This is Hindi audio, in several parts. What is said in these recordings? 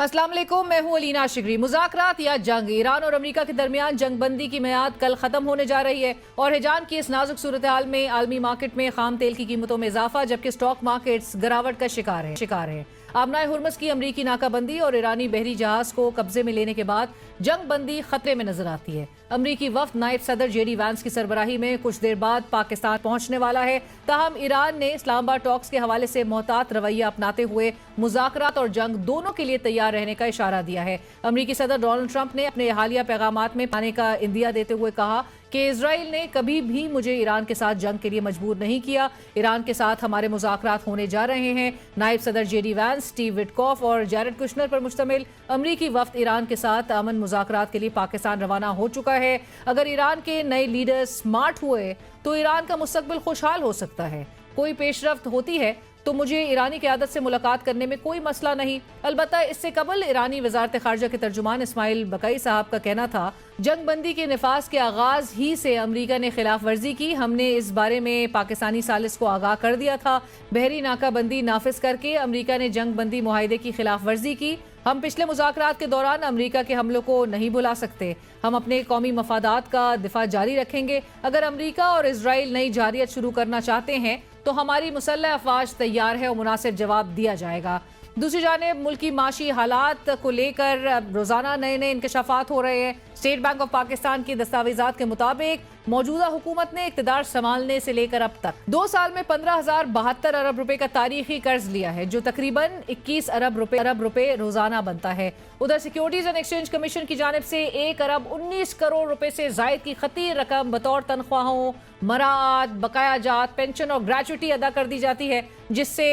अस्सलाम वालेकुम, मैं हूं अलीना शिगरी। मुज़ाकरात या जंग, ईरान और अमेरिका के दरमियान जंगबंदी की मियाद कल खत्म होने जा रही है और हिजान की इस नाजुक सूरत हाल में आलमी मार्केट में खाम तेल की कीमतों में इजाफा, जबकि स्टॉक मार्केट्स गिरावट का शिकार है। आमनाए हुर्मुज़ की अमरीकी नाकाबंदी और ईरानी बहरी जहाज को कब्जे में लेने के बाद जंग बंदी खतरे में नजर आती है। अमरीकी वफ्द नायब सदर जेडी वैंस की सरबराही में कुछ देर बाद पाकिस्तान पहुंचने वाला है। ताहम ईरान ने इस्लामाबाद टॉक्स के हवाले से मोहतात रवैया अपनाते हुए मुज़ाकरात और जंग दोनों के लिए तैयार रहने का इशारा दिया है। अमरीकी सदर डोनाल्ड ट्रंप ने अपने हालिया पैगामात में पाने का इंदिया देते हुए कहा कि इजराइल ने कभी भी मुझे ईरान के साथ जंग के लिए मजबूर नहीं किया। ईरान के साथ हमारे मुज़ाकरात होने जा रहे हैं। नायब सदर जेडी वैंस, स्टीव विटकॉफ और जैरेड कुशनर पर मुश्तमिल अमरीकी वफ्द ईरान के साथ अमन मुज़ाकरात के लिए पाकिस्तान रवाना हो चुका है। अगर ईरान के नए लीडर स्मार्ट हुए तो ईरान का मुस्तकबिल खुशहाल हो सकता है। कोई पेशरफ्त होती है तो मुझे ईरानी क़यादत से मुलाकात करने में कोई मसला नहीं। अलबत्ता इससे कबल ईरानी वज़ारत ख़ारजा के तर्जुमान इस्माइल बकई साहब का कहना था, जंग बंदी के निफाज के आगाज़ ही से अमरीका ने खिलाफ वर्जी की। हमने इस बारे में पाकिस्तानी सालिस को आगाह कर दिया था। बहरी नाकाबंदी नाफिज करके अमरीका ने जंग बंदी मुआहिदे की खिलाफ वर्जी की। हम पिछले मुज़ाकरात के दौरान अमरीका के हमलों को नहीं भुला सकते। हम अपने कौमी मफादात का दिफा जारी रखेंगे। अगर अमरीका और इजराइल नई जारियत शुरू करना चाहते हैं तो हमारी मुसल्लह अफवाज तैयार है और मुनासिब जवाब दिया जाएगा। दूसरी जानिब मुल्क की माशी हालात को लेकर रोजाना नए नए इंकशाफात हो रहे हैं। स्टेट बैंक ऑफ पाकिस्तान की दस्तावेजात के मुताबिक मौजूदा हुकूमत ने इक़्तिदार संभालने से लेकर अब तक 2 साल में 15,072 अरब रुपए का तारीखी कर्ज लिया है, जो तकरीबन 21 अरब रुपए रोजाना बनता है। उधर सिक्योरिटीज एंड एक्सचेंज कमीशन की जानिब से 1 अरब 19 करोड़ रुपए से जायद की खतीर रकम बतौर तनख्वाहों, मराआत, बकायाजात, पेंशन और ग्रेचुटी अदा कर दी जाती है, जिससे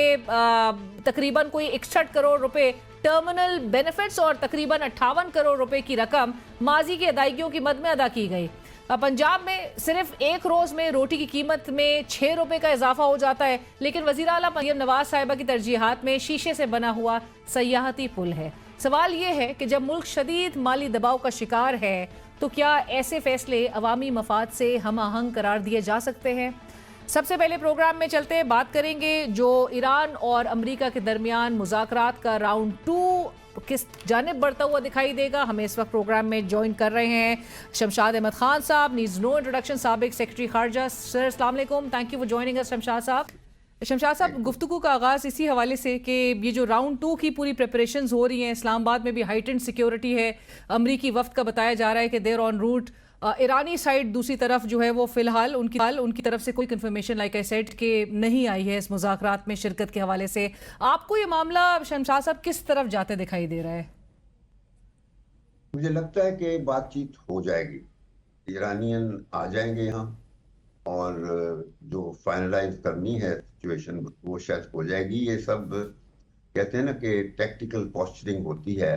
तकरीबन कोई 61 करोड़ रुपए टर्मिनल बेनिफिट्स और तकरीबन 58 करोड़ रुपए की रकम माजी की अदायगियों की मद में अदा की गई। पंजाब में सिर्फ एक रोज में रोटी की कीमत में 6 रुपए का इजाफा हो जाता है, लेकिन वजीर आला मरियम नवाज साहिबा की तरजीहात में शीशे से बना हुआ सयाहती पुल है। सवाल यह है कि जब मुल्क शदीद माली दबाव का शिकार है तो क्या ऐसे फैसले अवामी मफाद से हम आहंग करार दिए जा सकते हैं? सबसे पहले प्रोग्राम में चलते हैं, बात करेंगे जो ईरान और अमेरिका के दरमियान मुज़ाकरात का राउंड 2 किस जानिब बढ़ता हुआ दिखाई देगा। हमें इस वक्त प्रोग्राम में ज्वाइन कर रहे हैं शमशाद अहमद खान साहब, नीड्स नो इंट्रोडक्शन, साबिक सेक्रेटरी खारजा। सर अस्सलाम वालेकुम, thank you for joining us. Shamshad साहब, गुफ्तगू का आगाज़ इसी हवाले से कि ये जो राउंड 2 की पूरी प्रिपरेशंस हो रही हैं, इस्लामाबाद में भी हाइटेंड सिक्योरिटी है। अमरीकी वफ्द का बताया जा रहा है कि देर ऑन रूट। ईरानी साइड दूसरी तरफ जो है वो फिलहाल उनकी तरफ से कोई कंफर्मेशन लाइक आई सेड के नहीं आई है इस मुज़ाकरात में शिरकत के हवाले से। आपको ये मामला शमशाद साहब किस तरफ जाते दिखाई दे रहा है? मुझे लगता है कि बातचीत हो जाएगी, ईरानियन आ जाएंगे यहाँ और जो फाइनलाइज करनी है सिचुएशन वो शायद हो जाएगी। ये सब कहते हैं ना कि टैक्टिकल पोस्चरिंग होती है,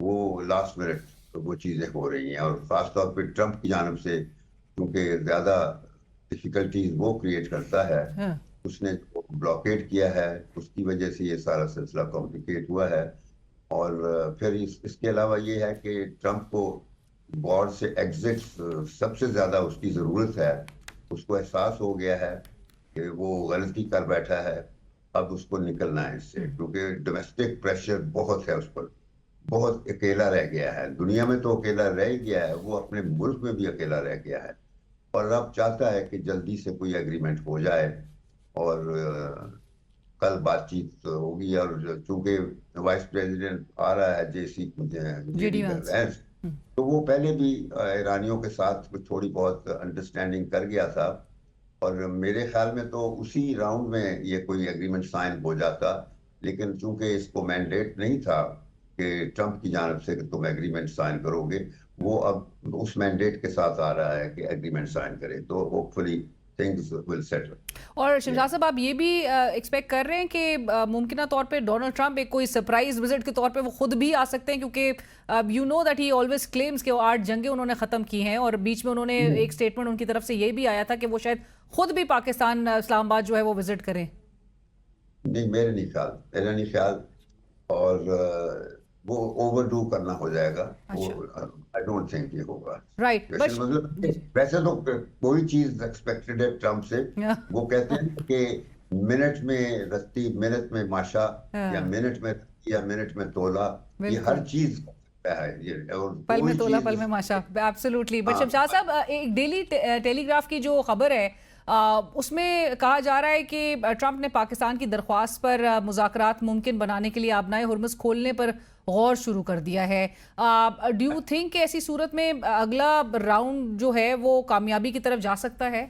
वो लास्ट मिनट वो चीजें हो रही हैं। और खासतौर पे ट्रंप की जानब से क्योंकि ज्यादा डिफिकल्टीज वो क्रिएट करता है, उसने ब्लॉकेड किया है, उसकी वजह से ये सारा सिलसिला कॉम्प्लिकेट हुआ है। और फिर इसके अलावा ये है कि ट्रंप को वॉर से एग्जिट सबसे ज्यादा उसकी जरूरत है। उसको एहसास हो गया है कि वो गलती कर बैठा है, अब उसको निकलना है इससे, क्योंकि डोमेस्टिक प्रेशर बहुत है उस पर, बहुत अकेला रह गया है। दुनिया में तो अकेला रह ही गया है, वो अपने मुल्क में भी अकेला रह गया है और अब चाहता है कि जल्दी से कोई एग्रीमेंट हो जाए और कल बातचीत होगी। और चूंकि वाइस प्रेसिडेंट आ रहा है जेडी वैंस, तो वो पहले भी ईरानियों के साथ थोड़ी बहुत अंडरस्टैंडिंग कर गया था और मेरे ख्याल में तो उसी राउंड में ये कोई एग्रीमेंट साइन हो जाता। लेकिन चूंकि इसको मैंडेट नहीं था कि ट्रंप की जानब से कि तुम एग्रीमेंट साइन करोगे, वो अब उस मैंडेट के साथ आ रहा है कि एग्रीमेंट साइन करे, तो होपफुली थिंग्स विल सेटल। और शमशाद साहब, आप ये भी एक्सपेक्ट कर रहे हैं कि मुमकिन तौर पे डोनाल्ड ट्रंप एक कोई सरप्राइज विजिट के तौर पे वो खुद भी आ सकते हैं, क्योंकि you know that he always claims कि वो 8 जंगें उन्होंने ख़त्म की हैं और बीच में उन्होंने एक स्टेटमेंट उनकी तरफ से ये भी आया था कि वो शायद खुद भी पाकिस्तान इस्लामाबाद जो है वो विजिट करें। नहीं, मेरा नहीं ख्याल और वो ओवरडू करना हो जाएगा। आई डोंट थिंक ये होगा। राइट, मतलब वैसे तो कोई चीज एक्सपेक्टेड है ट्रंप से। वो कहते हैं कि मिनट में माशा या मिनट में या मिनट में तोला, ये बिल्कुल। हर चीज कर सकता है ये, और पल में कोई तोला पल चीज में माशा, एब्सोल्युटली। बट हाँ शमशाद साहब, एक डेली टेलीग्राफ की जो खबर है, उसमें कहा जा रहा है कि ट्रंप ने पाकिस्तान की दरख्वास्त पर मुज़ाकरात मुमकिन बनाने के लिए आबनाए हुर्मुज़ खोलने पर गौर शुरू कर दिया है। डू यू थिंक ऐसी सूरत में अगला राउंड जो है वो कामयाबी की तरफ जा सकता है?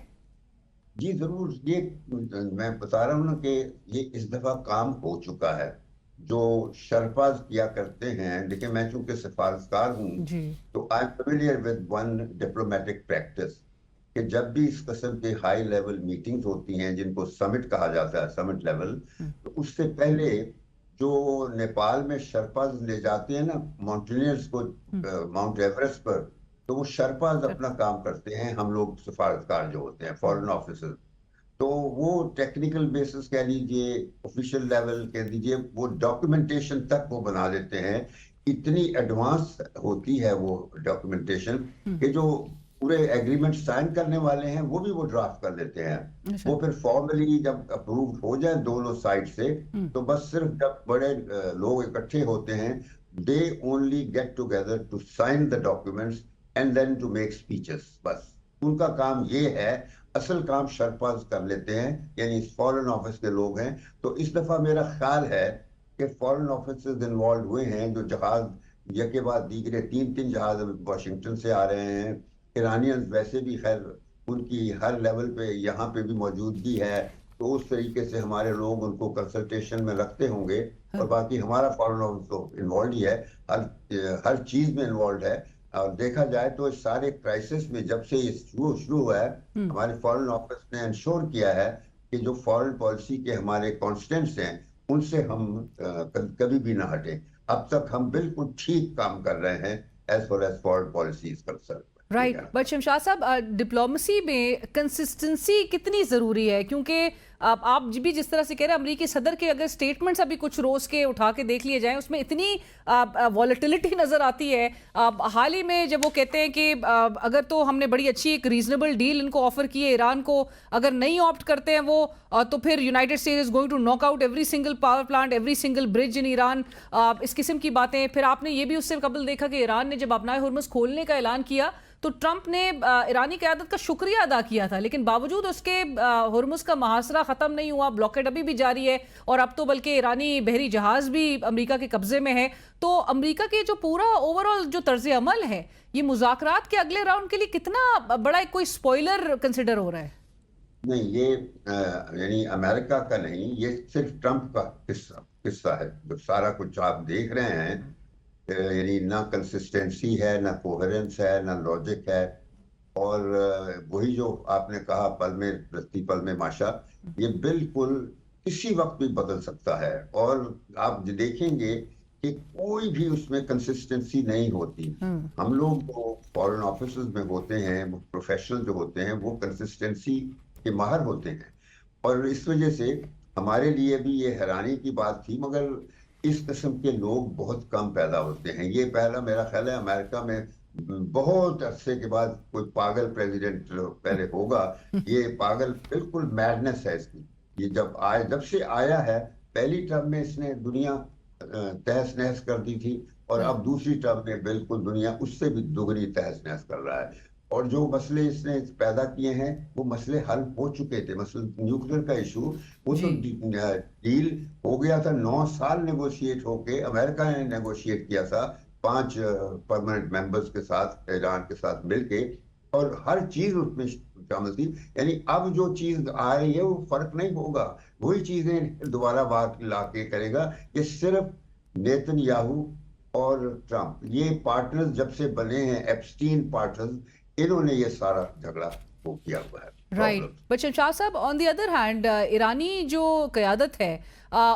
जी जरूर। ये मैं बता रहा हूँ ना कि ये इस दफा काम हो चुका है। जो शरपाज किया करते हैं, देखिए मैं चूंकि सिफारशकार हूँ, जी। तो I am familiar with one diplomatic practice कि जब भी इस किस्म के हाई लेवल मीटिंग्स होती हैं, जिनको समिट कहा जाता है, समिट लेवल, तो उससे पहले जो नेपाल में शरपाज ले जाते हैं ना माउंटेनियर्स को माउंट एवरेस्ट पर, तो वो शरपाज अपना काम करते हैं, हम लोग सिफारतकार जो होते हैं फॉरेन ऑफिसर, तो वो टेक्निकल बेसिस कह लीजिए, ऑफिशियल लेवल कह दीजिए, वो डॉक्यूमेंटेशन तक वो बना देते हैं। इतनी एडवांस होती है वो डॉक्यूमेंटेशन कि जो पूरे एग्रीमेंट साइन करने वाले हैं वो भी वो ड्राफ्ट कर लेते हैं। वो फिर फॉर्मली जब अप्रूव हो जाए दोनों साइड से, तो बस सिर्फ जब बड़े लोग इकट्ठे होते हैं, they only get together to sign the documents and then to make speeches. बस उनका काम ये है। असल काम शरपाज कर लेते हैं, यानी फॉरेन ऑफिस के लोग हैं। तो इस दफा मेरा ख्याल है कि फॉरेन ऑफिसर्स इन्वॉल्व हुए हैं, जो जहाज यके बाद दीगरे 3-3 जहाज वाशिंगटन से आ रहे हैं। ईरानियंस वैसे भी खैर उनकी हर लेवल पे यहाँ पे भी मौजूदगी है, तो उस तरीके से हमारे लोग उनको कंसल्टेशन में रखते होंगे। और बाकी हमारा फॉरेन ऑफिस तो इन्वॉल्व ही है, हर चीज में इन्वॉल्व है। और देखा जाए तो इस सारे क्राइसिस में जब से ये शुरू हुआ है, हमारे फॉरेन ऑफिस ने इंश्योर किया है कि जो फॉरेन पॉलिसी के हमारे कॉन्स्टेंट्स हैं उनसे हम कभी भी ना हटें। अब तक हम बिल्कुल ठीक काम कर रहे हैं as far as foreign policy is concern. Right. But Shamshad sahab, diplomacy में कंसिस्टेंसी कितनी ज़रूरी है? क्योंकि आप भी जिस तरह से कह रहे हैं, अमेरिकी सदर के अगर स्टेटमेंट्स अभी कुछ रोज़ के उठा के देख लिए जाएं, उसमें इतनी वॉलेटिलिटी नज़र आती है। हाल ही में जब वो कहते हैं कि अगर तो हमने बड़ी अच्छी एक रीजनेबल डील इनको ऑफर की है ईरान को, अगर नहीं ऑप्ट करते हैं वो, तो फिर United States is going to knock out every single power plant, every single bridge in Iran, इस किस्म की बातें। फिर आपने ये भी उससे कबल देखा कि ईरान ने जब अपना हुर्मुज़ खोलने का ऐलान किया तो ट्रंप ने ईरानी क़यादत का शुक्रिया अदा किया था, लेकिन बावजूद उसके हुर्मुज़ का मुहासरा ख़त्म नहीं हुआ, ब्लॉकेड अभी भी जारी है, और अब तो बल्कि ईरानी बहरी जहाज़ भी अमेरिका के कब्जे में है। तो अमेरिका के जो पूरा ओवरऑल जो तर्ज अमल है, ये मुज़ाकरात के अगले राउंड के लिए कितना बड़ा एक कोई स्पॉइलर कंसिडर हो रहा है? नहीं, ये यानी अमेरिका का नहीं, ये सिर्फ ट्रंप का किस्सा है। जो सारा कुछ आप देख रहे हैं, यानी ना कंसिस्टेंसी है, ना कोहेरेंस है, ना लॉजिक है। और वही जो आपने कहा, पल में रत्ती पल में माशा, ये बिल्कुल किसी वक्त भी बदल सकता है। और आप देखेंगे कि कोई भी उसमें कंसिस्टेंसी नहीं होती। हम लोग जो फॉरेन ऑफिसर्स में होते हैं, वो प्रोफेशनल जो होते हैं, वो कंसिस्टेंसी के माहिर होते हैं। और इस वजह से हमारे लिए भी ये हैरानी की बात थी, मगर इस किस्म के लोग बहुत कम पैदा होते हैं। ये पहला मेरा ख्याल है अमेरिका में बहुत अरसे के बाद कोई पागल प्रेसिडेंट पहले होगा। ये पागल बिल्कुल मैडनेस है इसकी। ये जब से आया है, पहली टर्म में इसने दुनिया तहस नहस कर दी थी, और अब दूसरी टर्म में बिल्कुल दुनिया उससे भी दुगनी तहस नहस कर रहा है। और जो मसले इसने पैदा किए हैं वो मसले हल हो चुके थे। मसलन न्यूक्लियर का इशू, वो तो डील हो गया था, 9 साल नेगोशिएट होके अमेरिका ने नेगोशिएट किया था 5 परमानेंट मेंबर्स के साथ, ईरान के साथ मिलके, और हर चीज उसमें शामिल थी। यानी अब जो चीज आ रही है वो फर्क नहीं होगा, वही चीजें दोबारा बात ला के करेगा। ये सिर्फ नेतन्याहू और ट्रंप, ये पार्टनर्स जब से बने हैं, एप्स्टीन पार्टनर्स, इन्होंने ये सारा झगड़ा वो किया हुआ है। राइट। बट शमशाद साहब, ऑन द अदर हैंड, ईरानी जो क़यादत है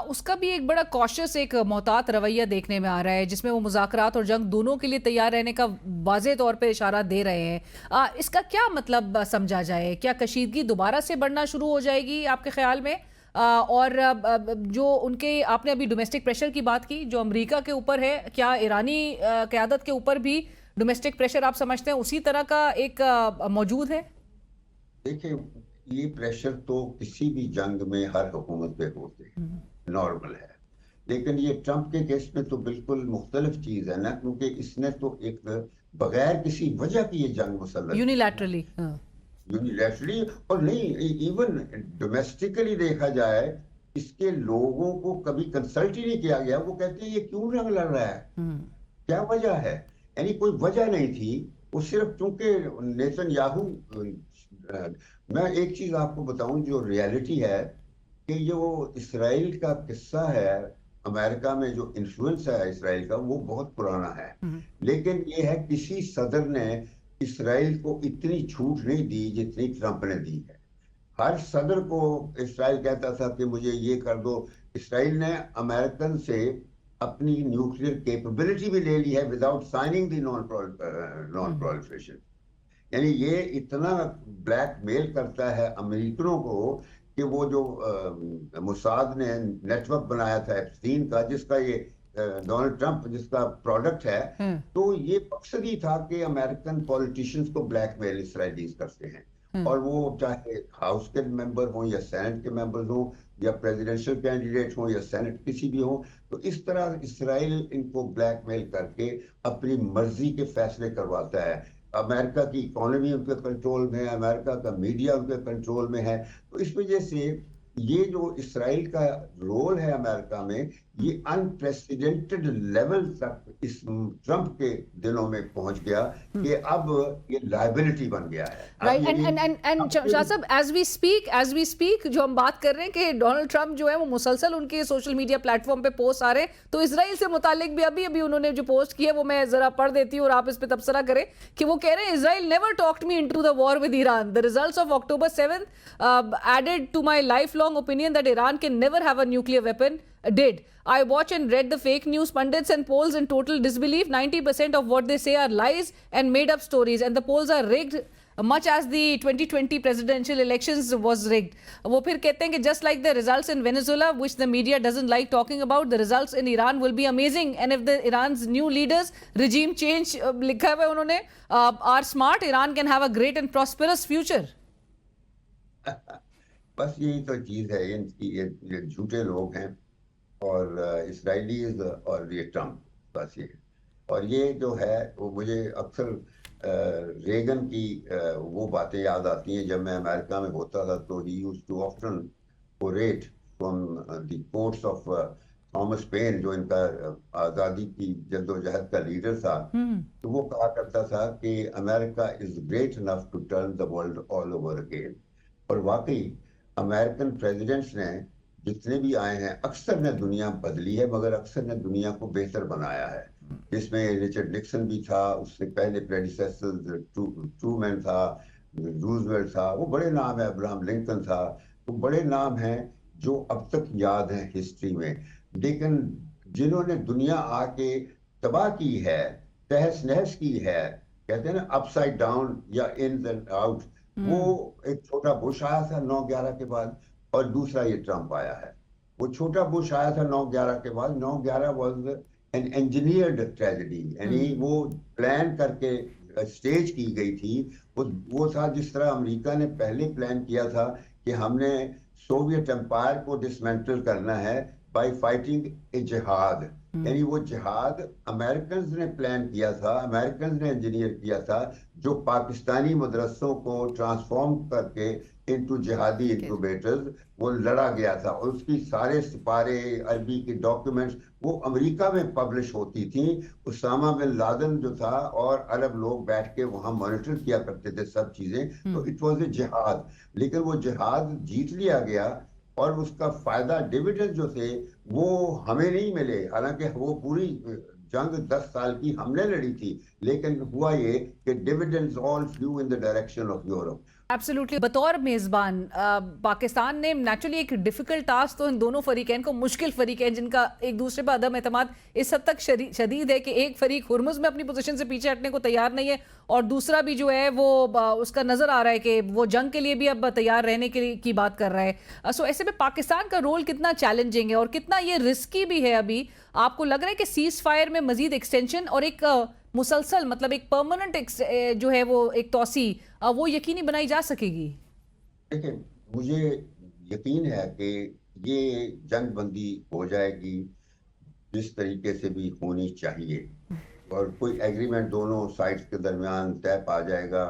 उसका भी एक बड़ा कॉशियस, एक मोहतात रवैया देखने में आ रहा है, जिसमें वो मुज़ाकरात और जंग दोनों के लिए तैयार रहने का वाज़े तौर पे इशारा दे रहे हैं। इसका क्या मतलब समझा जाए? क्या कशीदगी दोबारा से बढ़ना शुरू हो जाएगी आपके ख्याल में? और जो उनके, आपने अभी डोमेस्टिक प्रेशर की बात की जो अमेरिका के ऊपर है, क्या ईरानी क़यादत के ऊपर भी डोमेस्टिक प्रेशर आप समझते हैं उसी तरह का एक मौजूद है? देखिए, ये प्रेशर तो किसी भी जंग में हर हुकूमत पे होते हैं, नॉर्मल है। लेकिन ये ट्रंप के केस में तो बिल्कुल मुख्तलिफ चीज है ना, क्योंकि इसने तो एक बगैर किसी वजह की ये जंग मुसल्लत की है ना, यूनिलैटरली। यूनिलैटरली। और नहीं, इवन डोमेस्टिकली देखा जाए, इसके लोगों को कभी कंसल्ट ही नहीं किया गया। वो कहते हैं ये क्यों जंग लड़ रहा है, क्या वजह है। यानी कोई वजह नहीं थी, वो सिर्फ चूंकि नेतन्याहू। मैं एक चीज आपको बताऊं, जो रियलिटी है कि जो इसराइल का किस्सा है, अमेरिका में जो इन्फ्लुएंस है इसराइल का, वो बहुत पुराना है। लेकिन ये है, किसी सदर ने इसराइल को इतनी छूट नहीं दी जितनी ट्रंप ने दी है। हर सदर को इसराइल कहता था कि मुझे ये कर दो। इसराइल ने अमेरिकन से अपनी न्यूक्लियर कैपेबिलिटी भी ले ली है without signing the non proliferation. यानी ये इतना ब्लैकमेल करता है अमेरिकनों को कि वो जो मुसाद ने नेटवर्क बनाया था एप्स्टीन का, जिसका ये डोनाल्ड ट्रंप जिसका प्रोडक्ट है, तो ये मकसद ही था कि अमेरिकन पॉलिटिशियंस को ब्लैकमेल इसराइलीज करते हैं। और वो चाहे हाउस के मेंबर हों या सेनेट के मेंबर्स हों या प्रेसिडेंशियल कैंडिडेट हों या सेनेट किसी भी हों, तो इस तरह इसराइल इनको ब्लैकमेल करके अपनी मर्जी के फैसले करवाता है। अमेरिका की इकोनॉमी उनके कंट्रोल में है, अमेरिका का मीडिया उनके कंट्रोल में है। तो इस वजह से ये जो इसराइल का रोल है अमेरिका में, ये अनप्रेसिडेंटेड लेवल तक इस ट्रंप के दिनों में पहुंच गया कि अब ये लायबिलिटी बन गया है। राइट। एंड शाह साहब, एज वी स्पीक जो हम बात कर रहे हैं कि डोनाल्ड ट्रंप जो है वो मुसलसल उनके सोशल मीडिया प्लेटफॉर्म पे पोस्ट आ रहे हैं, तो इसराइल से मुतालिक भी अभी अभी उन्होंने जो पोस्ट की है वो मैं जरा पढ़ देती हूँ और आप इस पे तबसरा करें कि वो कह रहे हैं, Israel never talked me into the war with Iran. The results of October 7th added to my lifelong opinion that Iran can never have a nuclear weapon did. I watch and read the fake news pundits and polls in total disbelief. 90% of what they say are lies and made up stories, and the polls are rigged much as the 2020 presidential elections was rigged. वो फिर कहते हैं कि just like the results in Venezuela, which the media doesn't like talking about, the results in Iran will be amazing. And if the Iran's new leaders, regime change लिखा है उन्होंने, are smart, Iran can have a great and prosperous future. बस यही तो चीज है, ये झूठे लोग हैं, और इसराइलीज और ये ट्रंप, बस ये। और ये जो है वो मुझे अक्सर रेगन की वो बातें याद आती हैं। जब मैं अमेरिका में होता था तो he used to often orate from the quotes of Thomas Paine, जो इनका आज़ादी की जद्दोजहद का लीडर था। तो वो कहा करता था कि America is great enough to turn the world all over again. और वाकई अमेरिकन प्रेसिडेंट्स ने जितने भी आए हैं, अक्सर ने दुनिया बदली है, मगर अक्सर ने दुनिया को बेहतर बनाया है। जिसमें रिचर्ड निक्सन भी था, उससे पहले प्रेडिसेसर ट्रूमैन था, रूजवेल्ट था, वो बड़े नाम है, अब्राहम लिंकन था, वो बड़े नाम हैं जो अब तक याद हैं हिस्ट्री में। लेकिन जिन्होंने दुनिया आके तबाह की है, तहस नहस की है, कहते हैं ना अपसाइड डाउन या इन एंड आउट, वो एक छोटा बुश आया था 9/11 के बाद, और दूसरा ये ट्रंप आया है। वो छोटा बुश आया था 9/11 के बाद। 9/11 वाज एन इंजीनियर्ड ट्रेजेडी, यानी वो प्लान करके स्टेज की गई थी। वो था जिस तरह अमेरिका ने पहले प्लान किया था कि हमने सोवियत एम्पायर को डिसमेंटल करना है बाय फाइटिंग ए जिहाद। यानी वो जिहाद अमेरिकन ने प्लान किया था, अमेरिकन ने इंजीनियर किया था, जो पाकिस्तानी मदरसों को ट्रांसफॉर्म करके इनटू जिहादी इनक्यूबेटर्स वो लड़ा गया था। और उसकी सारे सिपारे, अरबी के डॉक्यूमेंट्स वो अमेरिका में पब्लिश होती थी। उसामा बिन लादेन जो था और अरब लोग बैठ के वहां मॉनिटर किया करते थे सब चीजें। तो इट वाज ए जिहाद। लेकिन वो जिहाद जीत लिया गया और उसका फायदा, डिविडेंड जो थे वो हमें नहीं मिले। हालांकि वो पूरी जंग 10 साल की हमने लड़ी थी, लेकिन हुआ ये कि dividends all flu in the direction of Europe. Absolutely. बतौर मेजबान पाकिस्तान ने नेचुरली एक डिफिकल्ट टास्क तो इन दोनों फरीकैन को, मुश्किल फरीकैन जिनका एक दूसरे पर अदम एतमाद इस हद तक शदीद है कि एक फरीक हुर्मुज़ में अपनी पोजीशन से पीछे हटने को तैयार नहीं है, और दूसरा भी जो है वो उसका नज़र आ रहा है कि वो जंग के लिए भी अब तैयार रहने की बात कर रहा है। सो ऐसे में पाकिस्तान का रोल कितना चैलेंजिंग है और कितना ये रिस्की भी है? अभी आपको लग रहा है कि सीज फायर में मजीद एक्सटेंशन और एक मुसलसल, मतलब एक परमानेंट जो है वो एक तोसी, वो यकीनी बनाई जा सकेगी? देखिए, मुझे यकीन है कि ये जंग बंदी हो जाएगी। जिस तरीके से भी होनी चाहिए, और कोई एग्रीमेंट दोनों साइड्स के दरमियान तय पा जाएगा।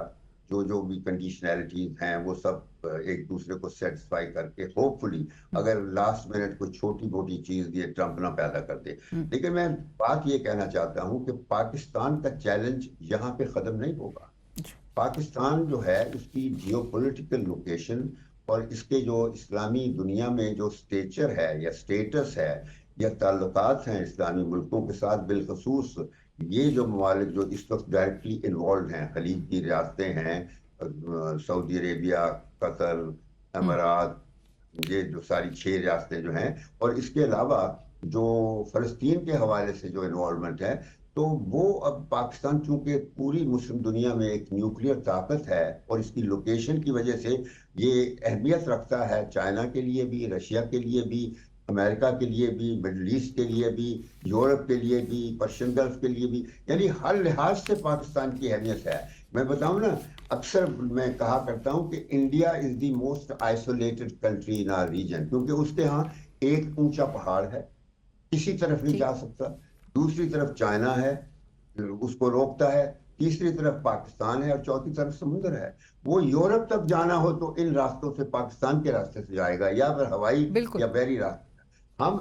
जो जो भी कंडीशनैलिटीज हैं वो सब एक दूसरे को सेटिस्फाई करके होपफुली, अगर लास्ट मिनट कोई छोटी मोटी चीज ये ट्रंप ना पैदा कर दे। लेकिन मैं बात ये कहना चाहता हूं कि पाकिस्तान का चैलेंज यहाँ पे खत्म नहीं होगा। पाकिस्तान जो है, उसकी जियोपॉलिटिकल लोकेशन और इसके जो इस्लामी दुनिया में जो स्टेचर है या स्टेटस है या ताल्लुकात हैं इस्लामी मुल्कों के साथ, बिलखसूस ये जो ममालिक जो इस वक्त डायरेक्टली इन्वॉल्व हैं, खलीज की रियासतें हैं, सऊदी अरेबिया, कतर, अमारात, ये जो सारी 6 रियासतें जो हैं, और इसके अलावा जो फलस्तीन के हवाले से जो इन्वॉल्वमेंट है, तो वो अब पाकिस्तान चूंकि पूरी मुस्लिम दुनिया में एक न्यूक्लियर ताकत है और इसकी लोकेशन की वजह से ये अहमियत रखता है चाइना के लिए भी, रशिया के लिए भी, अमेरिका के लिए भी, मिडल ईस्ट के लिए भी, यूरोप के लिए भी, पर्शियन गल्फ के लिए भी, यानी हर लिहाज से पाकिस्तान की अहमियत है। मैं बताऊं ना, अक्सर मैं कहा करता हूं कि India is the most isolated country in our region, क्योंकि उसके यहाँ एक ऊंचा पहाड़ है, किसी तरफ नहीं जा सकता, दूसरी तरफ चाइना है, उसको रोकता है, तीसरी तरफ पाकिस्तान है और चौथी तरफ समुद्र है। वो यूरोप तक जाना हो तो इन रास्तों से, पाकिस्तान के रास्ते से जाएगा, या फिर हवाई या बहरी रास्ते। हम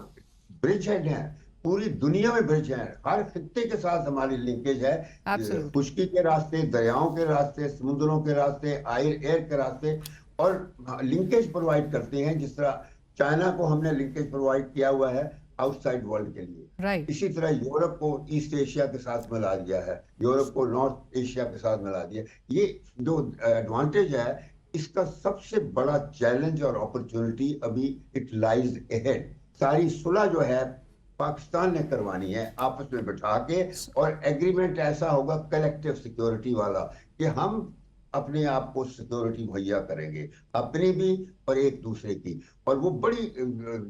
ब्रिज हेड हैं, पूरी दुनिया में ब्रिज हैं, हर खित्ते के साथ हमारी लिंकेज है, खुश्की के रास्ते, दरियाओं के रास्ते, समुद्रों के रास्ते, एयर के रास्ते, और लिंकेज प्रोवाइड करते हैं। जिस तरह चाइना को हमने लिंकेज प्रोवाइड किया हुआ है आउटसाइड वर्ल्ड के लिए, इसी तरह यूरोप को ईस्ट एशिया के साथ मिला दिया है, यूरोप को नॉर्थ एशिया के साथ मिला दिया। ये जो एडवांटेज है, इसका सबसे बड़ा चैलेंज और अपॉर्चुनिटी अभी इट लाइज अहेड। सारी सुलह जो है पाकिस्तान ने करवानी है आपस में बैठा के, और एग्रीमेंट ऐसा होगा कलेक्टिव सिक्योरिटी वाला कि हम अपने आप को सिक्योरिटी मुहैया करेंगे, अपनी भी और एक दूसरे की, और वो बड़ी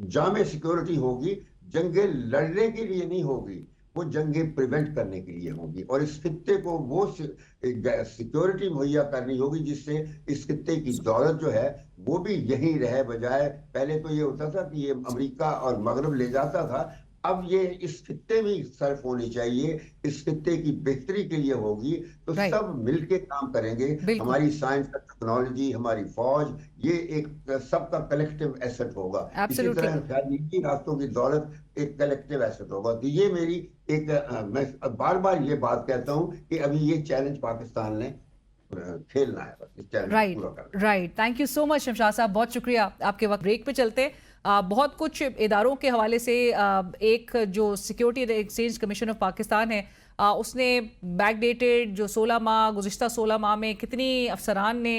जामे सिक्योरिटी होगी। जंगें लड़ने के लिए नहीं होगी, वो जंगें प्रिवेंट करने के लिए होंगी, और इस खित्ते को वो सिक्योरिटी मुहैया करनी होगी जिससे इस खित्ते की दौलत जो है वो भी यहीं रहे, बजाय पहले तो ये होता था कि ये अमेरिका और मगरब ले जाता था, अब ये इस खित्ते में सर्फ होनी चाहिए, इस खित्ते की बेहतरी के लिए होगी, तो सब मिलके काम करेंगे। हमारी साइंस, टेक्नोलॉजी, हमारी फौज, ये एक सबका कलेक्टिव एसेट होगा। इसी तरह खलीजी रास्तों की दौलत एक कलेक्टिव एसेट होगा। तो ये मेरी एक, मैं बार बार ये बात कहता हूँ कि अभी ये चैलेंज पाकिस्तान ने खेलना है, बस इस चैलेंज को पूरा करना। Right, thank you so much Shamshad साहब, बहुत शुक्रिया आपके वक्त। ब्रेक पे चलते बहुत कुछ इदारों के हवाले से, एक जो security exchange commission of Pakistan है, उसने बैकडेटेड जो 16 माह, गुज़िश्ता 16 माह में कितनी अफसरान ने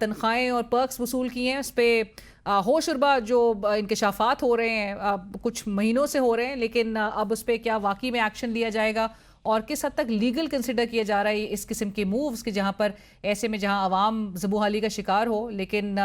तनख्वाहें और पर्क्स वसूल की हैं, उस पर होशरुबा जो इंकशाफात हो रहे हैं कुछ महीनों से हो रहे हैं, लेकिन अब उस पर क्या वाकई में एक्शन लिया जाएगा और किस हद तक लीगल कंसिडर किया जा रहा है इस किस्म के मूव्स के, जहां पर ऐसे में जहां आवाम ज़बूहाली का शिकार हो, लेकिन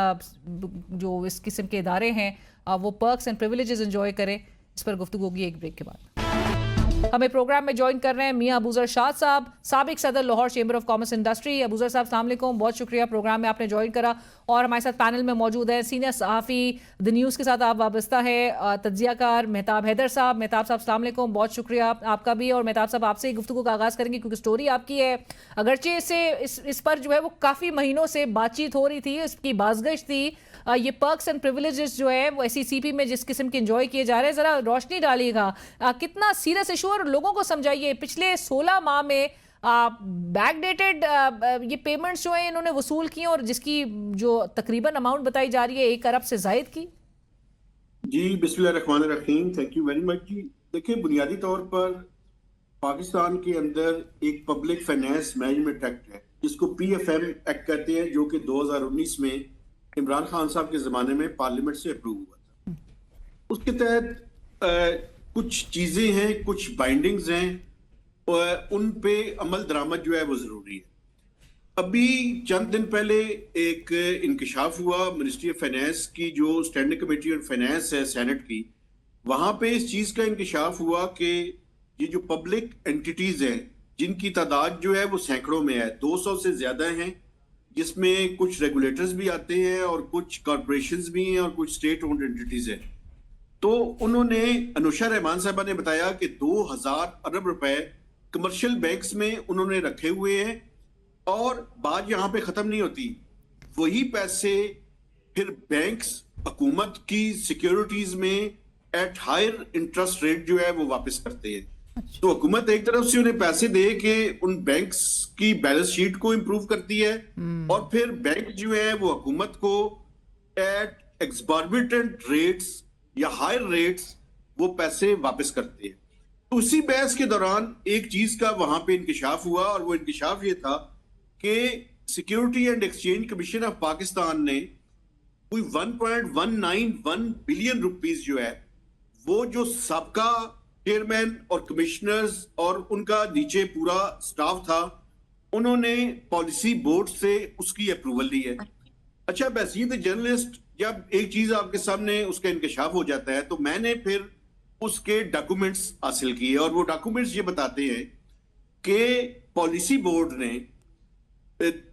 जो इस किस्म के इदारे हैं वो पर्क्स एंड प्रिविलेजेस एंजॉय करें। इस पर गुफ्तगू होगी एक ब्रेक के बाद। हमें प्रोग्राम में ज्वाइन कर रहे हैं मियां अबूजर शाद साहब, साबिक सदर Lahore chamber of commerce industry. Abuzar साहब अस्सलाम वालेकुम, बहुत शुक्रिया प्रोग्राम में आपने ज्वाइन करा। और हमारे साथ पैनल में मौजूद है सीनियर सहाफ़ी द न्यूज़ के साथ आप वाबस्ता है, तज्जियाकार मेहताब हैदर साहब। मेहताब साहब अस्सलाम वालेकुम, बहुत शुक्रिया आपका भी। और मेहताब साहब आपसे ही गुफ्तगू का आगाज़ करेंगे क्योंकि स्टोरी आपकी है, अगरचे इस पर जो है वो काफ़ी महीनों से बातचीत हो रही थी, इसकी बाज़गश्त थी। ये पर्क्स एंड प्रिविलेजेस जो है वो SECP में जिस किस्म के एंजॉय किए जा रहे हैं, ज़रा रोशनी डालिएगा, कितना सीरियस इशू, और लोगों को समझाइए पिछले 16 माह में बैकडेटेड ये पेमेंट्स जो हैं इन्होंने वसूल की और जिसकी जो तकरीबन अमाउंट बताई जा रही है 1 अरब से ज़ायद की। जी बिस्मिल्लाहिर्रहमानिर्रहीम, थैंक यू वेरी मच। जी देखिए, बुनियादी तौर पर पाकिस्तान के अंदर एक पब्लिक फाइनेंस मैनेजमेंट एक्ट है जिसको PFM एक्ट कहते हैं, जो कि 2019 में इमरान खान साहब के ज़माने में पार्लियामेंट से अप्रूव हुआ था। उसके तहत कुछ चीज़ें हैं, कुछ बाइंडिंग्स हैं, और उन पे अमल दरामद जो है वो ज़रूरी है। अभी चंद दिन पहले एक इंकशाफ हुआ मिनिस्ट्री ऑफ फाइनेंस की, जो स्टैंडिंग कमेटी ऑन फाइनेंस है सेनेट की, वहाँ पे इस चीज़ का इंकशाफ हुआ कि ये जो पब्लिक एंटिटीज़ हैं जिनकी तादाद जो है वो सैकड़ों में है, 200 से ज़्यादा हैं, जिसमें कुछ रेगुलेटर्स भी आते हैं और कुछ कॉरपोरेशंस भी हैं और कुछ स्टेट ओन्ड एंटिटीज हैं। तो उन्होंने, अनुषा रहमान साहबा ने बताया कि 2000 अरब रुपए कमर्शियल बैंक्स में उन्होंने रखे हुए हैं और बात यहां पे खत्म नहीं होती, वही पैसे फिर बैंक्स हुकूमत की सिक्योरिटीज में एट हायर इंटरेस्ट रेट जो है वो वापस करते हैं। तो हुकूमत एक तरफ से उन्हें पैसे दे के उन बैंक्स की बैलेंस शीट को इंप्रूव करती है और फिर बैंक जो है वो हुकूमत को एट एक्सॉर्बिटेंट रेट्स या हायर रेट्स वो पैसे वापस करते हैं। तो उसी बहस के दौरान एक चीज का वहां पे इंकशाफ हुआ और वो इंकशाफ ये था कि security and exchange commission of Pakistan ने कोई 1.191 बिलियन रुपीस जो है वो जो सबका चेयरमैन और कमिश्नर्स और उनका नीचे पूरा स्टाफ था उन्होंने पॉलिसी बोर्ड से उसकी अप्रूवल ली है। अच्छा, बसीद जर्नलिस्ट जब एक चीज आपके सामने उसका इंकशाफ हो जाता है तो मैंने फिर उसके डॉक्यूमेंट्स हासिल किए और वो डॉक्यूमेंट्स ये बताते हैं कि पॉलिसी बोर्ड ने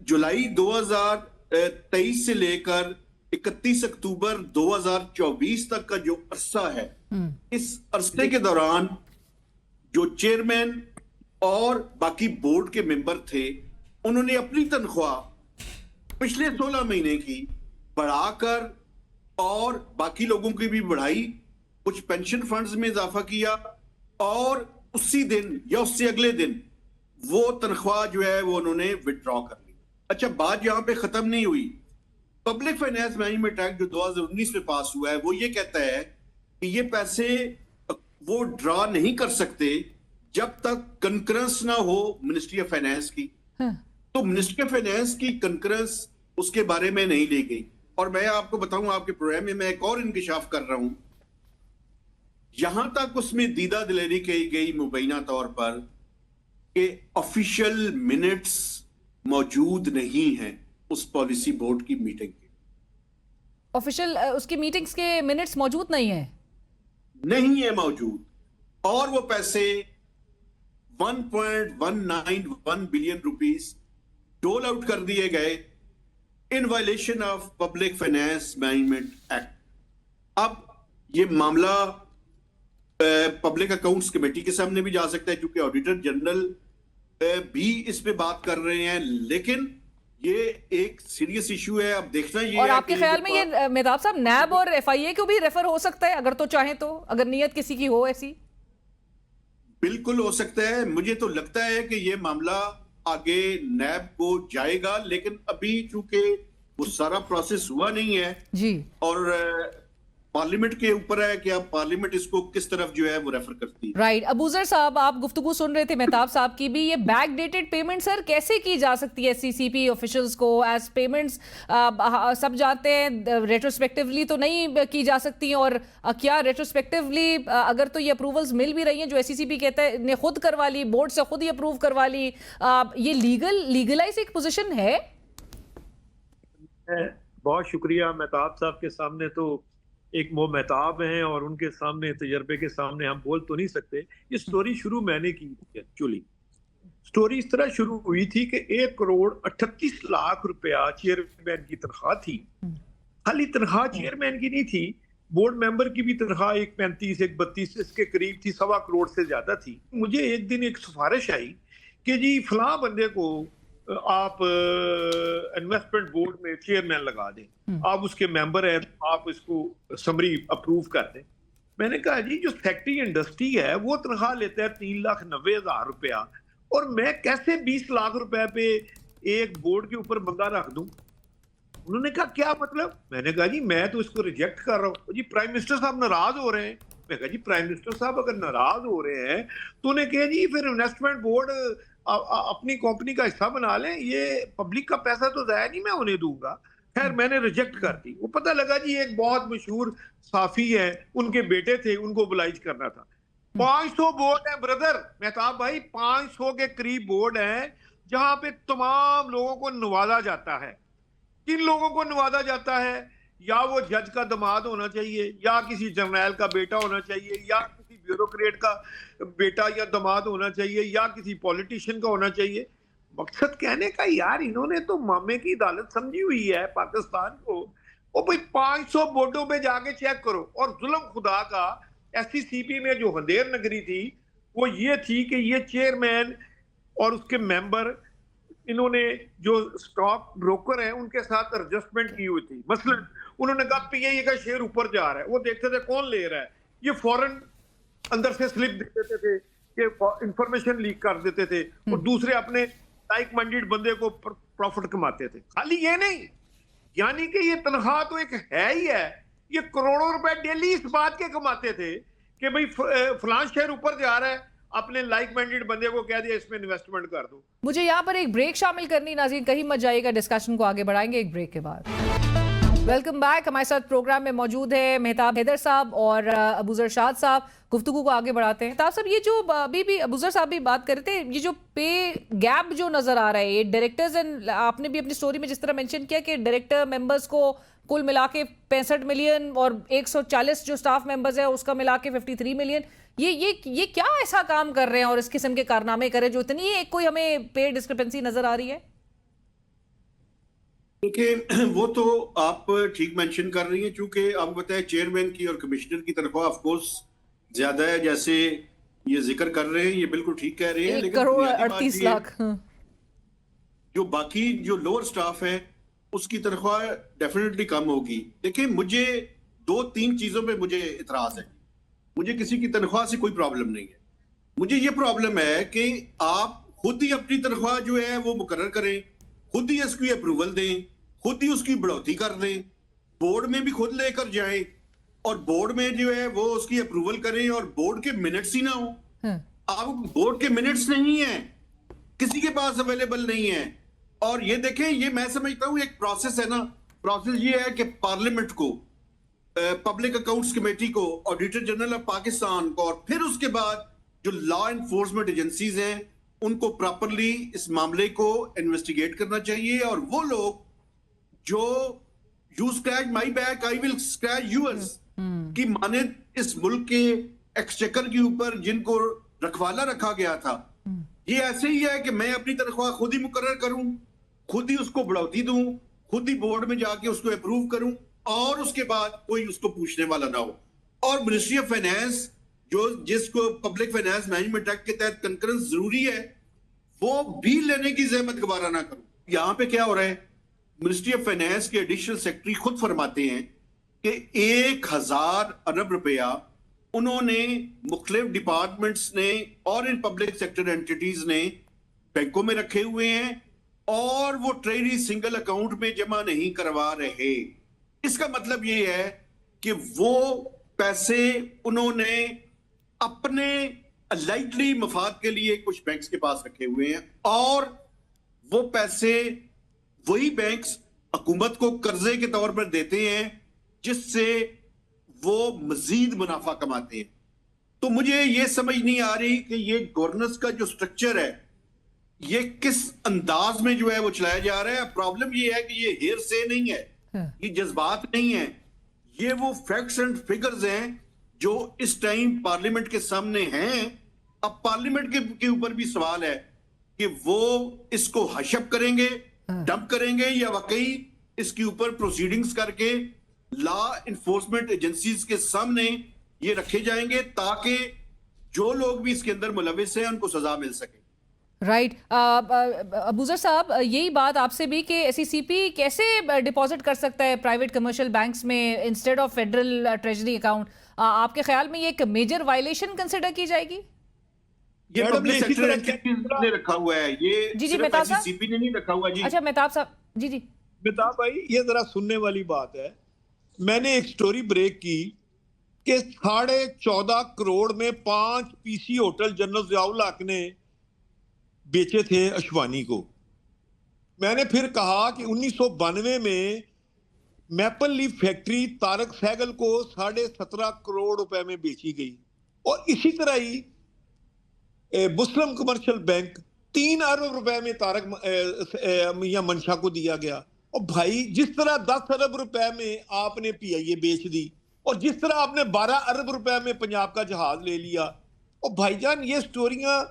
जुलाई 2023 से लेकर 31 अक्टूबर 2024 तक का जो अरसा है, इस अरसे के दौरान जो चेयरमैन और बाकी बोर्ड के मेंबर थे उन्होंने अपनी तनख्वाह पिछले 16 महीने की बढ़ाकर और बाकी लोगों की भी बढ़ाई, कुछ पेंशन फंड्स में इजाफा किया और उसी दिन या उससे अगले दिन वो तनख्वाह जो है वो उन्होंने विड्रॉ कर ली। अच्छा, बात यहां पे खत्म नहीं हुई। पब्लिक फाइनेंस मैनेजमेंट एक्ट जो 2019 में पास हुआ है वो ये कहता है कि ये पैसे वो ड्रा नहीं कर सकते जब तक कंकरेंस ना हो मिनिस्ट्री ऑफ फाइनेंस की। तो मिनिस्ट्री ऑफ फाइनेंस की कंकरेंस उसके बारे में नहीं ली गई। और मैं आपको बताऊं, आपके प्रोग्राम में मैं एक और इंकशाफ कर रहा हूं, यहां तक उसमें दीदा दिलेरी की गई मुबैना तौर पर कि ऑफिशियल मिनट्स मौजूद नहीं है उस पॉलिसी बोर्ड की मीटिंग के। ऑफिशियल उसकी मीटिंग्स के मिनट्स मौजूद नहीं है मौजूद, और वो पैसे 1.191 बिलियन रुपीस डोल आउट कर दिए गए in violation of public finance management act. अब ये मामला पब्लिक अकाउंट्स कमेटी के सामने भी जा सकता है क्योंकि ऑडिटर जनरल भी इस पे बात कर रहे हैं, लेकिन ये एक सीरियस इशू है। अब देखना ये और आपके ख्याल में ये मेहताब साहब नैब और एफआईए को भी रेफर हो सकता है अगर तो चाहें तो, अगर नियत किसी की हो ऐसी? बिल्कुल हो सकता है। मुझे तो लगता है कि ये मामला आगे नैब को जाएगा, लेकिन अभी चूंकि वो सारा प्रोसेस हुआ नहीं है जी, और पार्लियामेंट के ऊपर है कि अब पार्लियामेंट इसको किस तरफ जो है वो रेफर करती है। राइट। अबूजर साहब, आप गुफ्तगू सुन रहे थे मेहताब साहब की भी, ये बैक डेटेड पेमेंट सर कैसे की जा सकती है सीसीपी ऑफिशियल्स को? एज पेमेंट्स सब जानते हैं रेट्रोस्पेक्टिवली तो नहीं की जा सकती, और क्या रेट्रोस्पेक्टिवली अगर तो ये अप्रूवल्स मिल भी रही हैं जो एससीसीपी कहता है ने खुद करवा ली, बोर्ड से खुद ही अप्रूव करवा ली, ये लीगलाइज एक पोजिशन है? बहुत शुक्रिया। मेहताब साहब के सामने तो एक वो मेहताब हैं और उनके सामने तजर्बे के सामने हम बोल तो नहीं सकते। ये स्टोरी शुरू मैंने की थी। एक्चुअली स्टोरी इस तरह शुरू हुई थी कि 1 करोड़ 38 लाख रुपया चेयरमैन की तनख्वाह थी। खाली तनख्वाह चेयरमैन की नहीं थी, बोर्ड मेंबर की भी तनख्वाह 1.35 1.32 इसके करीब थी, 1.25 करोड़ से ज्यादा थी। मुझे एक दिन एक सिफारिश आई कि जी फलां बंदे को आप इन्वेस्टमेंट बोर्ड में चेयरमैन लगा दें, आप उसके मेंबर हैं, आप इसको समरी अप्रूव कर दें। मैंने कहा जी जो फैक्ट्री इंडस्ट्री है वो तनख्वाह लेता है 3,90,000 रुपया, और मैं कैसे 20 लाख रुपए पे एक बोर्ड के ऊपर बंदा रख दूं? उन्होंने कहा क्या मतलब? मैंने कहा जी मैं तो इसको रिजेक्ट कर रहा हूँ। जी प्राइम मिनिस्टर साहब नाराज हो रहे हैं। मैं कहा जी प्राइम मिनिस्टर साहब अगर नाराज हो रहे हैं तो उन्हें कहे जी फिर इन्वेस्टमेंट बोर्ड अपनी कंपनी का हिस्सा बना लें, ये पब्लिक का पैसा तो जाया नहीं मैं उन्हें दूंगा। खैर मैंने रिजेक्ट कर दी। वो पता लगा जी एक बहुत मशहूर साफी है, उनके बेटे थे, उनको बुलाइज करना था। 500 बोर्ड है ब्रदर मेहताब भाई, 500 के करीब बोर्ड है जहां पे तमाम लोगों को नवाजा जाता है। किन लोगों को नवाजा जाता है? या वो जज का दामाद होना चाहिए, या किसी जर्नैल का बेटा होना चाहिए, या किसी ब्यूरोक्रेट का बेटा या दामाद होना चाहिए, या किसी पॉलिटिशियन का होना चाहिए। मकसद कहने का यार इन्होंने तो मामे की अदालत समझी हुई है पाकिस्तान को। वो भाई 500 बोर्डों पे जाके चेक करो। और जुल्म खुदा का SCCP में जो हंदेर नगरी थी वो ये थी कि ये चेयरमैन और उसके मेंबर, इन्होंने जो स्टॉक ब्रोकर हैं उनके साथ एडजस्टमेंट की हुई थी। मसलन उन्होंने कहा PIA का शेयर ऊपर जा रहा है, वो देखते थे कौन ले रहा है, ये फौरन अंदर से स्लिप दे देते थे कि इंफॉर्मेशन लीक कर देते थे और दूसरे अपने लाइक माइंडेड बंदे को प्रॉफिट कमाते थे। खाली ये नहीं, यानी कि ये तनख्वाह तो एक है ही है, ये करोड़ों रुपए डेली इस बात के कमाते थे कि भाई फलां शेयर ऊपर जा रहा है, अपने लाइक माइंडेड बंदे को कह दिया इसमें इन्वेस्टमेंट कर दो। मुझे यहाँ पर एक ब्रेक शामिल करनी, नाज़रीन कहीं मत जाइएगा, डिस्कशन को आगे बढ़ाएंगे एक ब्रेक के बाद। Welcome back. हमारे साथ प्रोग्राम में मौजूद है मेहताब हैदर साहब और अबूजर शाद साहब। गुफ्तगू को आगे बढ़ाते हैं। मेहताब साहब, ये जो अभी भी अबूजर साहब भी बात कर रहे थे, ये जो पे गैप जो नजर आ रहा है, ये डायरेक्टर्स एंड, आपने भी अपनी स्टोरी में जिस तरह मेंशन किया कि डायरेक्टर मेंबर्स को कुल मिला के 65 मिलियन और 140 जो स्टाफ मेंबर्स है उसका मिला के 53 मिलियन, ये क्या ऐसा काम कर रहे हैं और इस किस्म के कारनामे कर रहे हैं जो इतनी एक कोई हमें पे डिस्क्रिपेंसी नजर आ रही है? देखिए, वो तो आप ठीक मेंशन कर रही हैं, चूंकि आपको पता है चेयरमैन की और कमिश्नर की तनख्वाह ऑफ कोर्स ज्यादा है, जैसे ये जिक्र कर रहे हैं, ये बिल्कुल ठीक कह रहे हैं। 1 लेकिन करोड़ बुनियादी बात 38 ये है, लाख। जो बाकी जो लोअर स्टाफ है उसकी तनख्वाह डेफिनेटली कम होगी। देखिए, मुझे 2-3 चीजों पे मुझे इतराज है। मुझे किसी की तनख्वाह से कोई प्रॉब्लम नहीं है, मुझे ये प्रॉब्लम है कि आप खुद ही अपनी तनख्वाह जो है वो मुकर्रर करें, खुद ही इसकी अप्रूवल दें, खुद ही उसकी बढ़ोतरी कर दें, बोर्ड में भी खुद लेकर जाएं और बोर्ड में जो है वो उसकी अप्रूवल करें और बोर्ड के मिनट्स ही ना हो। अब बोर्ड के मिनट्स नहीं है, किसी के पास अवेलेबल नहीं है। और ये देखें, ये मैं समझता हूं एक प्रोसेस है ना, प्रोसेस ये है कि पार्लियामेंट को, पब्लिक अकाउंट्स कमेटी को, ऑडिटर जनरल ऑफ पाकिस्तान को और फिर उसके बाद जो लॉ एनफोर्समेंट एजेंसीज हैं उनको प्रॉपरली इस मामले को इन्वेस्टिगेट करना चाहिए। और वो लोग जो you scratch my back I will scratch yours की माने इस मुल्क के एक्सचेकर के ऊपर जिनको रखवाला रखा गया था, ये ऐसे ही है कि मैं अपनी तनख्वाह खुद ही मुकर्रर करूं, खुद ही उसको बढ़ोतरी दूं, खुद ही बोर्ड में जाके उसको अप्रूव करूं और उसके बाद कोई उसको पूछने वाला ना हो। और मिनिस्ट्री ऑफ फाइनेंस जो जिसको पब्लिक फाइनेंस मैनेजमेंट एक्ट के तहत कंकरेंस जरूरी है, वो भी लेने की जहमत गवारा ना करूं। यहां पे क्या हो रहा है, मिनिस्ट्री ऑफ फाइनेंस के एडिशनल सेक्रेटरी खुद फरमाते हैं कि 1000 अरब रुपया उन्होंने मुख्तलिफ डिपार्टमेंट्स ने और इन पब्लिक सेक्टर एंटिटीज ने बैंकों में रखे हुए हैं और वो ट्रेजरी सिंगल अकाउंट में जमा नहीं करवा रहे। इसका मतलब ये है कि वो पैसे उन्होंने अपने लाइटली मफाद के लिए कुछ बैंक्स के पास रखे हुए हैं और वो पैसे वही बैंक्स हुकूमत को कर्जे के तौर पर देते हैं जिससे वो मजीद मुनाफा कमाते हैं। तो मुझे ये समझ नहीं आ रही कि ये गवर्नेंस का जो स्ट्रक्चर है ये किस अंदाज में जो है वो चलाया जा रहा है। प्रॉब्लम ये है कि ये हेयर से नहीं है, ये जज्बात नहीं है, ये वो फैक्ट्स एंड फिगर्स हैं जो इस टाइम पार्लियामेंट के सामने हैं। अब पार्लियामेंट के ऊपर भी सवाल है कि वो इसको हशप करेंगे, डंप करेंगे या वाकई इसके ऊपर प्रोसीडिंग्स करके लॉ इन्फोर्समेंट एजेंसीज के सामने ये रखे जाएंगे ताकि जो लोग भी इसके अंदर मुलविस हैं उनको सजा मिल सके। राइट। अबूजर साहब, यही बात आपसे भी कि SCCP कैसे डिपॉजिट कर सकता है प्राइवेट कमर्शियल बैंक्स में instead of federal treasury account? आपके ख्याल में ये एक मेजर वायलेशन कंसिडर की जाएगी? ये पब्लिक सेक्टर एंटिटीज ने रखा हुआ है, ये जी सिर्फ मेहताब साहब, SCCP ने नहीं रखा हुआ जी। अच्छा मेहताब साहब, जी मेहताब भाई, ये जरा सुनने वाली बात है। मैंने एक स्टोरी ब्रेक की कि 14.5 करोड़ में 5 PC होटल जनरल ज़ियाउल हक ने बेचे थे अशवानी को। मैंने फिर कहा कि 1992 में maple leaf factory Tarak Sehgal को 17.5 करोड़ रुपए में बेची गई और इसी तरह ही मुस्लिम कमर्शियल बैंक 3 अरब रुपए में तारक मियां मंशा को दिया गया। और भाई, जिस तरह 10 अरब रुपए में आपने PIA बेच दी और जिस तरह आपने 12 अरब रुपए में पंजाब का जहाज ले लिया, और भाईजान ये स्टोरियां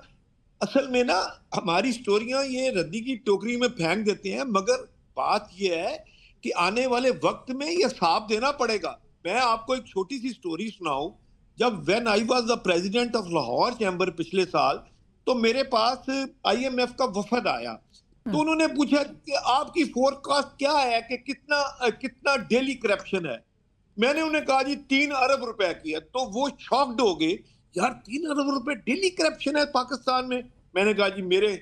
असल में ना हमारी स्टोरियां ये रद्दी की टोकरी में फेंक देते हैं, मगर बात ये है कि आने वाले वक्त में ये हिसाब देना पड़ेगा। मैं आपको एक छोटी सी स्टोरी सुनाऊं। जब when I was the president of Lahore chamber पिछले साल, तो मेरे पास IMF का वफद आया, तो उन्होंने पूछा कि आपकी फोरकास्ट क्या है कि कितना डेली करप्शन है। मैंने उन्हें कहा जी 3 अरब रुपए की है। तो वो शॉक्ड हो गए, यार 3 अरब रुपए डेली करप्शन है पाकिस्तान में। मैंने कहा जी मेरे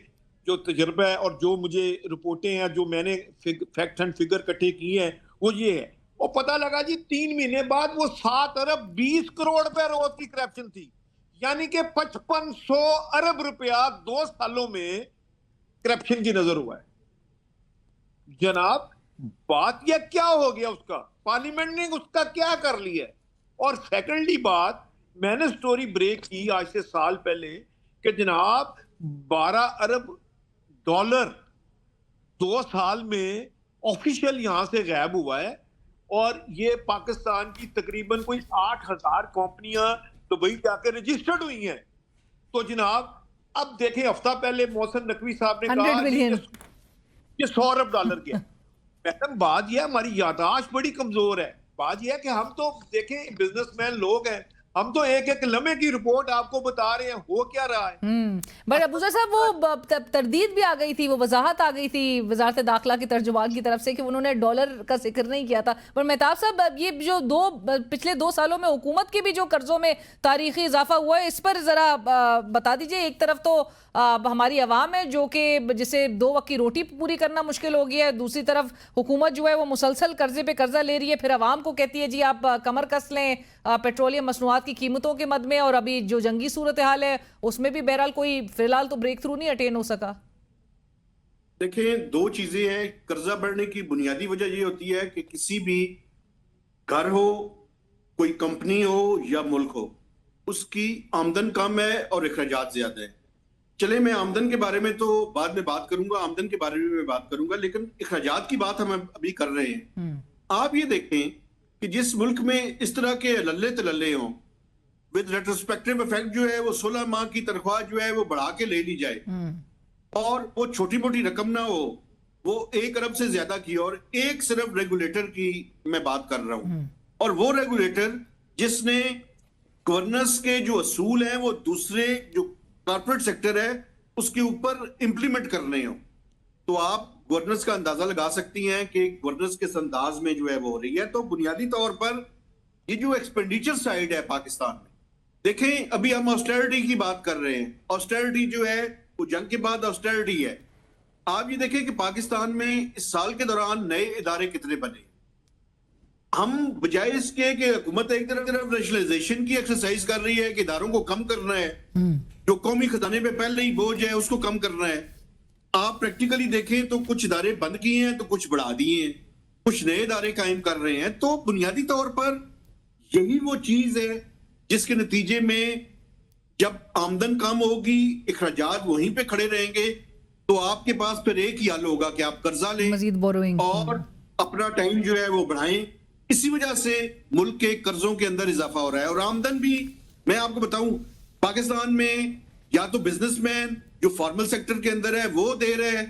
जो तजुर्बा है और जो मुझे रिपोर्टें हैं, जो मैंने फैक्ट एंड फिगर इकट्ठे किए हैं, वो ये है। और पता लगा जी 3 महीने बाद वो 7 अरब 20 करोड़ रुपए रोज की करप्शन थी, यानी कि 5500 अरब रुपया 2 सालों में करप्शन की नजर हुआ है। जनाब बात यह क्या हो गया, उसका पार्लियामेंट ने उसका क्या कर लिया है। और सेकेंडली बात, मैंने स्टोरी ब्रेक की आज से साल पहले कि जनाब 12 अरब डॉलर 2 साल में ऑफिशियल यहां से गायब हुआ है। और ये पाकिस्तान की तकरीबन कोई 8000 कंपनियां दुबई जाकर रजिस्टर्ड हुई हैं। तो जनाब अब देखें, हफ्ता पहले मोहसिन नकवी साहब ने 100 कहा बिलियन ये 100 अरब डॉलर के। मैडम बात यह है, हमारी याददाश्त बड़ी कमजोर है। बात यह है कि हम तो देखें बिजनेसमैन लोग हैं, हम तो एक एक लम्हे की रिपोर्ट आपको बता रहे हैं हो क्या रहा है। बट अबूजर साहब वो तरदीद भी आ गई थी, वो वजाहत आ गई थी वजारत दाखिला की तर्जुमान की तरफ से कि उन्होंने डॉलर का जिक्र नहीं किया था। पर मेहताब साहब, ये जो पिछले 2 सालों में हुकूमत के भी जो कर्जों में तारीखी इजाफा हुआ है, इस पर जरा बता दीजिए। एक तरफ तो हमारी आवाम है जो कि जिसे 2 वक्त की रोटी पूरी करना मुश्किल हो गया है, दूसरी तरफ हुकूमत जो है वो मुसलसल कर्जे पे कर्जा ले रही है, फिर आवाम को कहती है जी आप कमर कस लें पेट्रोलियम मसनूआत की कीमतों के मद में। और अभी जो जंगी सूरत हाल है उसमें भी बहरहाल कोई फिलहाल तो ब्रेक थ्रू नहीं अटेन हो सका। देखें, 2 चीजें हैं। कर्जा बढ़ने की बुनियादी वजह ये होती है कि किसी भी घर हो, कोई कंपनी हो या मुल्क हो, उसकी आमदन कम है और अखराजात ज्यादा है। चले, मैं आमदन के बारे में तो बाद में बात करूंगा, आमदन के बारे में मैं बात करूंगा, लेकिन अखराजात की बात हम अभी कर रहे हैं। आप ये देखें कि जिस मुल्क में इस तरह के लल्ले तलल्ले हों, विद रेट्रोस्पेक्टिव इफेक्ट जो है वो 16 माह की तनख्वाह जो है वो बढ़ा के ले ली जाए, और वो छोटी मोटी रकम ना हो, वो 1 अरब से ज्यादा की, और एक सिर्फ रेगुलेटर की मैं बात कर रहा हूं, और वो रेगुलेटर जिसने गवर्नेंस के जो असूल हैं वो दूसरे जो कॉर्पोरेट सेक्टर है उसके ऊपर इंप्लीमेंट करने हो, तो आप गवर्नेंस का अंदाजा लगा सकती हैं कि गवर्नेंस किस अंदाज में जो है वो हो रही है। तो बुनियादी तौर पर ये जो एक्सपेंडिचर साइड है पाकिस्तान में, देखें अभी हम ऑस्टेरिटी की बात कर रहे हैं। ऑस्टेरिटी जो है वो जंग के बाद ऑस्टेरिटी है। आप ये देखें कि पाकिस्तान में इस साल के दौरान नए इदारे कितने बने। हम बजाय इसके कि हुकूमत एक तरफ रैशनलाइजेशन की एक्सरसाइज कर रही है कि इदारों को कम करना है, जो कौमी खजाने पे पहले ही बोझ है उसको कम करना है, आप प्रैक्टिकली देखें तो कुछ इदारे बंद किए हैं तो कुछ बढ़ा दिए हैं, कुछ नए इदारे कायम कर रहे हैं। तो बुनियादी तौर पर यही वो चीज है जिसके नतीजे में जब आमदन कम होगी, अखराजात वहीं पे खड़े रहेंगे, तो आपके पास फिर एक ही हल होगा कि आप कर्जा लें, मजीद बोरोइंग, और अपना टाइम जो है वो बढ़ाएं। इसी वजह से मुल्क के कर्जों के अंदर इजाफा हो रहा है। और आमदन भी मैं आपको बताऊं, पाकिस्तान में या तो बिजनेसमैन जो फॉर्मल सेक्टर के अंदर है वो दे रहे हैं,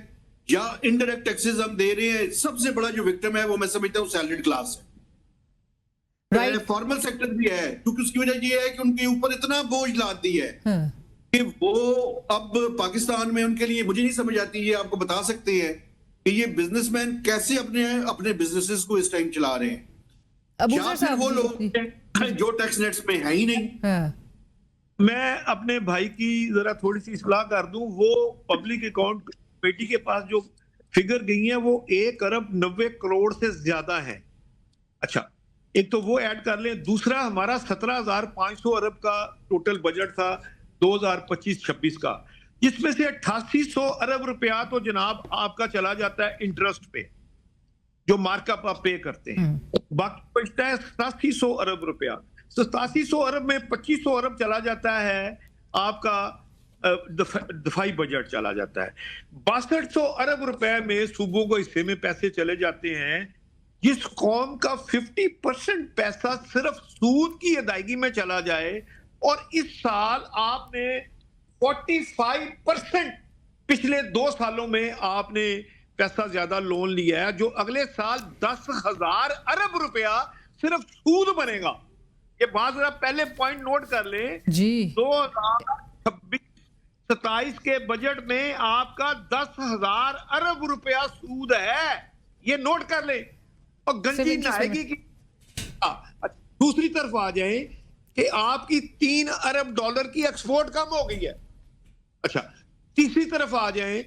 या इनडायरेक्ट टैक्सेस हम दे रहे हैं। सबसे बड़ा जो विक्टिम है वो मैं समझता हूँ सैलरीड क्लास है। फॉर्मल सेक्टर भी है, क्योंकि उसकी वजह ये है कि उनके ऊपर इतना बोझ लाद दी है कि वो अब पाकिस्तान में उनके लिए, मुझे नहीं समझ आती, ये आपको बता सकते हैं कि ये बिजनेसमैन कैसे अपने बिजनेसेस को इस टाइम चला रहे हैं, या फिर वो लोग जो टैक्स नेट्स में है ही नहीं। मैं अपने भाई की जरा थोड़ी सी इस्लाह कर दूं। वो पब्लिक अकाउंट कमेटी के पास जो फिगर गई है वो 1 अरब 90 करोड़ से ज्यादा है। अच्छा, एक तो वो ऐड कर लें, दूसरा हमारा 17,500 अरब का टोटल बजट था 2025-26 का, जिसमें से 8800 अरब रुपया तो जनाब आपका चला जाता है इंटरेस्ट पे, जो मार्कअप आप पे करते हैं। बाकी बचता है 8700 अरब रुपया। 8700 अरब में 2500 अरब चला जाता है आपका दफाई बजट चला जाता है। 6200 अरब रुपए में सूबों को हिस्से में पैसे चले जाते हैं। जिस कौम का 50% पैसा सिर्फ सूद की अदायगी में चला जाए, और इस साल आपने 45% पिछले 2 सालों में आपने पैसा ज्यादा लोन लिया है, जो अगले साल 10,000 अरब रुपया सिर्फ सूद बनेगा। ये बात जरा पहले पॉइंट नोट कर लें जी। 2026-27 के बजट में आपका 10,000 अरब रुपया सूद है, ये नोट कर लें। और गंजी नहाएगी कि दूसरी तरफ आ जाए कि आपकी 3 अरब डॉलर की एक्सपोर्ट कम हो गई है। अच्छा, तीसरी तरफ आ जाए,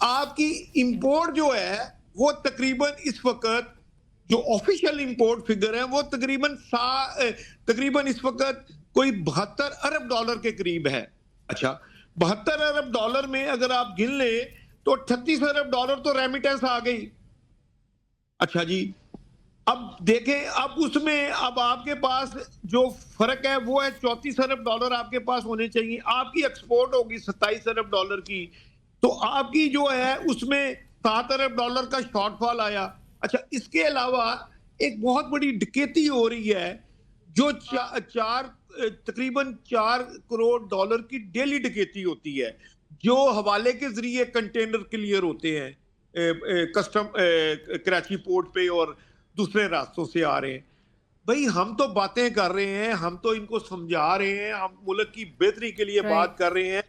आपकी इंपोर्ट जो है वो तकरीबन इस वक्त जो ऑफिशियल इंपोर्ट फिगर है वो तकरीबन इस वक्त कोई 72 अरब डॉलर के करीब है। अच्छा, 72 अरब डॉलर में अगर आप गिन ले तो 38 अरब डॉलर तो रेमिटेंस आ गई। अच्छा जी, अब देखें, अब उसमें अब आपके पास जो फर्क है वो है 34 अरब डॉलर आपके पास होने चाहिए। आपकी एक्सपोर्ट होगी 27 अरब डॉलर की, तो आपकी जो है उसमें 7 अरब डॉलर का शॉर्टफॉल आया। अच्छा, इसके अलावा एक बहुत बड़ी डकैती हो रही है जो तकरीबन 4 करोड़ डॉलर की डेली डकैती होती है, जो हवाले के जरिए कंटेनर क्लियर होते हैं कस्टम कराची पोर्ट पे और दूसरे रास्तों से आ रहे हैं। भाई, हम तो बातें कर रहे हैं, हम तो इनको समझा रहे हैं, हम मुल्क की बेहतरी के लिए बात कर रहे हैं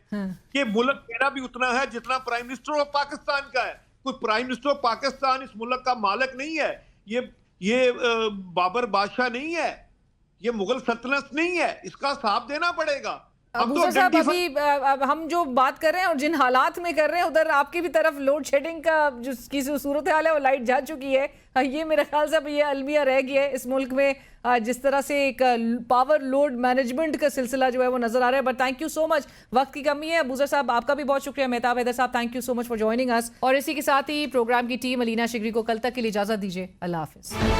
कि मुल्क मेरा भी उतना है जितना प्राइम मिनिस्टर ऑफ पाकिस्तान का है। कोई प्राइम मिनिस्टर ऑफ पाकिस्तान इस मुल्क का मालिक नहीं है, ये बाबर बादशाह नहीं है, ये मुगल सल्तनत नहीं है, इसका साथ देना पड़ेगा। अबूजर साहब, अभी हम जो बात कर रहे हैं और जिन हालात में कर रहे हैं, उधर आपकी भी तरफ लोड शेडिंग का जो सूरत हाल है वो लाइट जा चुकी है। ये मेरे ख्याल से अब ये अलमिया रह गया है इस मुल्क में, जिस तरह से एक पावर लोड मैनेजमेंट का सिलसिला जो है वो नजर आ रहा है। But thank you so much, वक्त की कमी है। अबूजर साहब, आपका भी बहुत शुक्रिया। मेहताब हैदर साहब, thank you so much for joining us. और इसी के साथ ही प्रोग्राम की टीम अलीना शिगरी को कल तक के लिए इजाजत दीजिए। अल्लाह हाफिज।